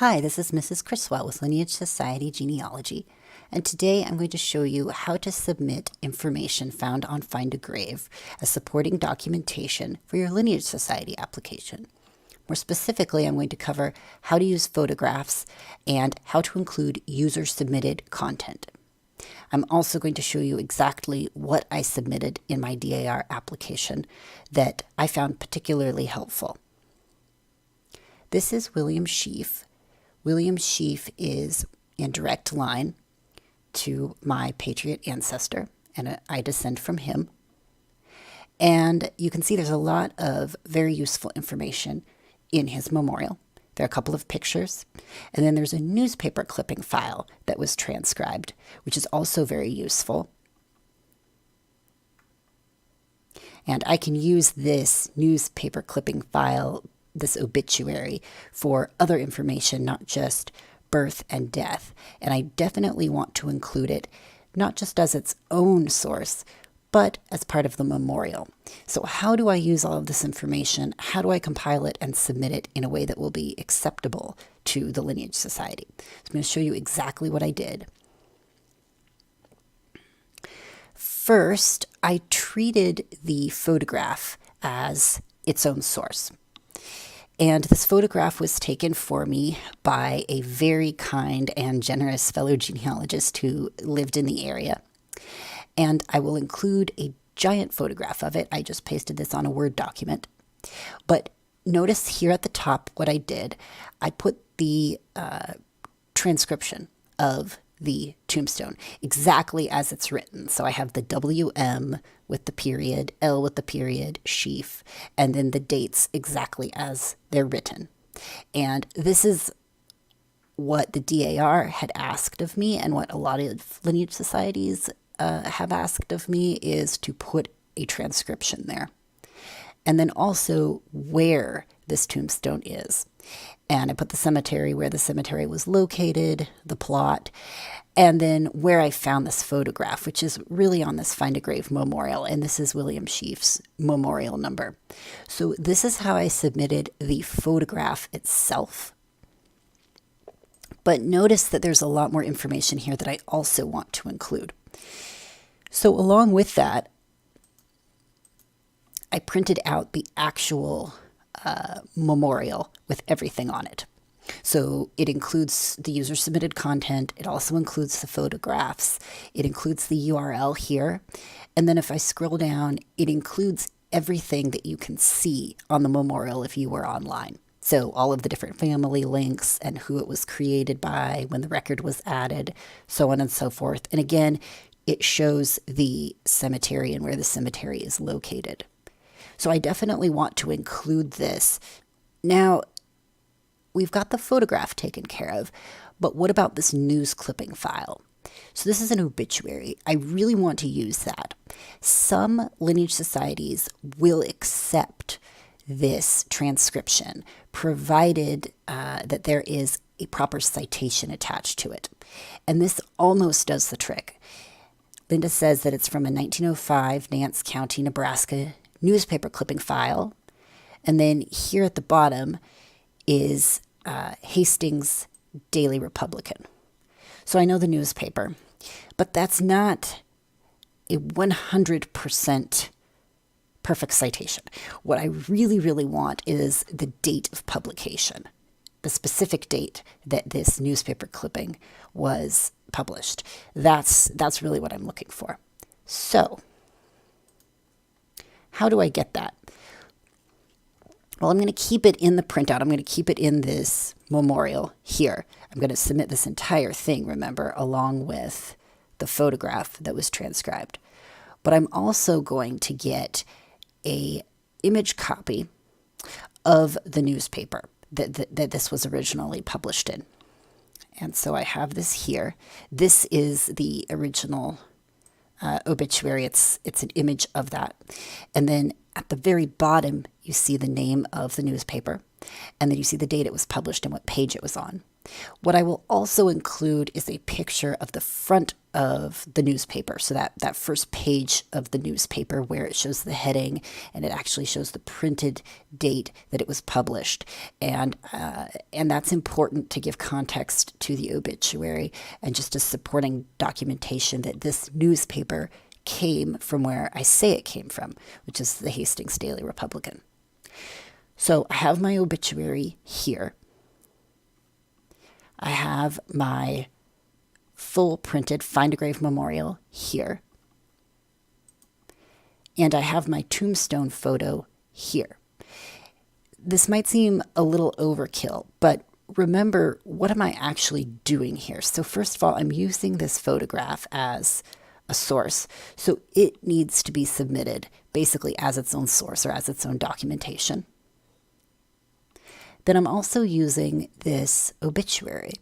Hi, this is Mrs. Criswell with Lineage Society Genealogy, and today I'm going to show you how to submit information found on FindaGrave as supporting documentation for your Lineage Society application. More specifically, I'm going to cover how to use photographs and how to include user-submitted content. I'm also going to show you exactly what I submitted in my DAR application that I found particularly helpful. This is William Sheaf. William Sheaf is in direct line to my Patriot ancestor, and I descend from him. And you can see there's a lot of very useful information in his memorial. There are a couple of pictures, and then there's a newspaper clipping file that was transcribed, which is also very useful. And I can use this newspaper clipping file, this obituary, for other information, not just birth and death. And I definitely want to include it, not just as its own source, but as part of the memorial. So how do I use all of this information? How do I compile it and submit it in a way that will be acceptable to the Lineage Society? So I'm going to show you exactly what I did. First, I treated the photograph as its own source. And this photograph was taken for me by a very kind and generous fellow genealogist who lived in the area. And I will include a giant photograph of it. I just pasted this on a Word document. But notice here at the top what I did. I put the transcription of the tombstone exactly as it's written. So I have the WM with the period, L with the period, Sheaf, and then the dates exactly as they're written. And this is what the DAR had asked of me, and what a lot of lineage societies have asked of me, is to put a transcription there. And then also where this tombstone is. And I put the cemetery, where the cemetery was located, the plot, and then where I found this photograph, which is really on this FindaGrave memorial. And this is William Sheaf's memorial number. So this is how I submitted the photograph itself. But notice that there's a lot more information here that I also want to include. So along with that, I printed out the actual memorial with everything on it. So it includes the user-submitted content. It also includes the photographs. It includes the URL here. And then if I scroll down, it includes everything that you can see on the memorial if you were online. So all of the different family links and who it was created by, when the record was added, so on and so forth. And again, it shows the cemetery and where the cemetery is located. So I definitely want to include this. Now, we've got the photograph taken care of, but what about this news clipping file? So this is an obituary. I really want to use that. Some lineage societies will accept this transcription, provided that there is a proper citation attached to it. And this almost does the trick. Linda says that it's from a 1905 Nance County, Nebraska newspaper clipping file. And then here at the bottom is Hastings Daily Republican. So I know the newspaper, but that's not a 100% perfect citation. What I really, really want is the date of publication, the specific date that this newspaper clipping was published. That's really what I'm looking for. So how do I get that? Well, I'm going to keep it in the printout. I'm going to keep it in this memorial here. I'm going to submit this entire thing, remember, along with the photograph that was transcribed. But I'm also going to get an image copy of the newspaper that this was originally published in. And so I have this here. This is the original obituary. It's an image of that. And then at the very bottom, you see the name of the newspaper. And then you see the date it was published and what page it was on. What I will also include is a picture of the front of the newspaper. So that first page of the newspaper where it shows the heading and it actually shows the printed date that it was published. And that's important to give context to the obituary and just as supporting documentation that this newspaper came from where I say it came from, which is the Hastings Daily Republican. So I have my obituary here. I have my full printed FindaGrave memorial here. And I have my tombstone photo here. This might seem a little overkill, but remember, what am I actually doing here? So first of all, I'm using this photograph as a source. So it needs to be submitted basically as its own source or as its own documentation. Then I'm also using this obituary.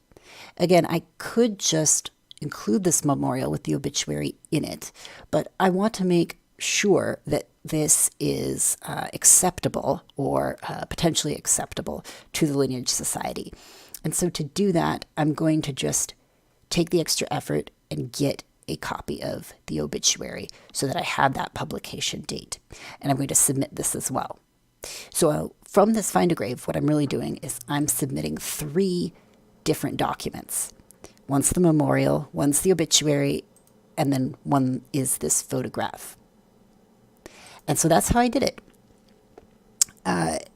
Again, I could just include this memorial with the obituary in it, but I want to make sure that this is acceptable or potentially acceptable to the Lineage Society. And so to do that, I'm going to just take the extra effort and get a copy of the obituary so that I have that publication date. And I'm going to submit this as well. So from this FindaGrave, what I'm really doing is I'm submitting 3 different documents. One's the memorial, one's the obituary, and then one is this photograph. And so that's how I did it.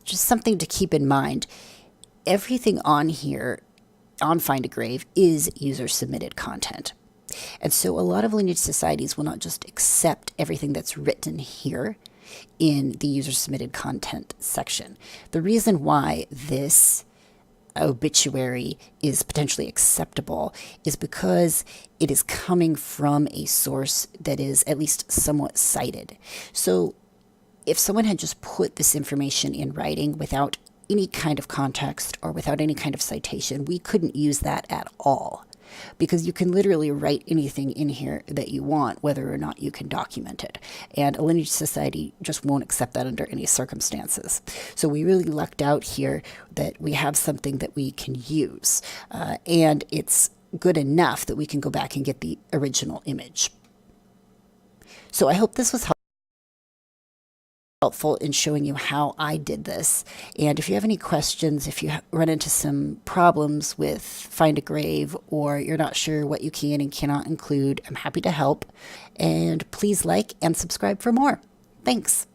Just something to keep in mind. Everything on here, on FindaGrave, is user-submitted content. And so a lot of Lineage Societies will not just accept everything that's written here in the user-submitted content section. The reason why this obituary is potentially acceptable is because it is coming from a source that is at least somewhat cited. So if someone had just put this information in writing without any kind of context or without any kind of citation, we couldn't use that at all. Because you can literally write anything in here that you want, whether or not you can document it. And a Lineage Society just won't accept that under any circumstances. So we really lucked out here that we have something that we can use. And it's good enough that we can go back and get the original image. So I hope this was helpful in showing you how I did this. And if you have any questions, if you run into some problems with FindaGrave or you're not sure what you can and cannot include, I'm happy to help. And please like and subscribe for more. Thanks.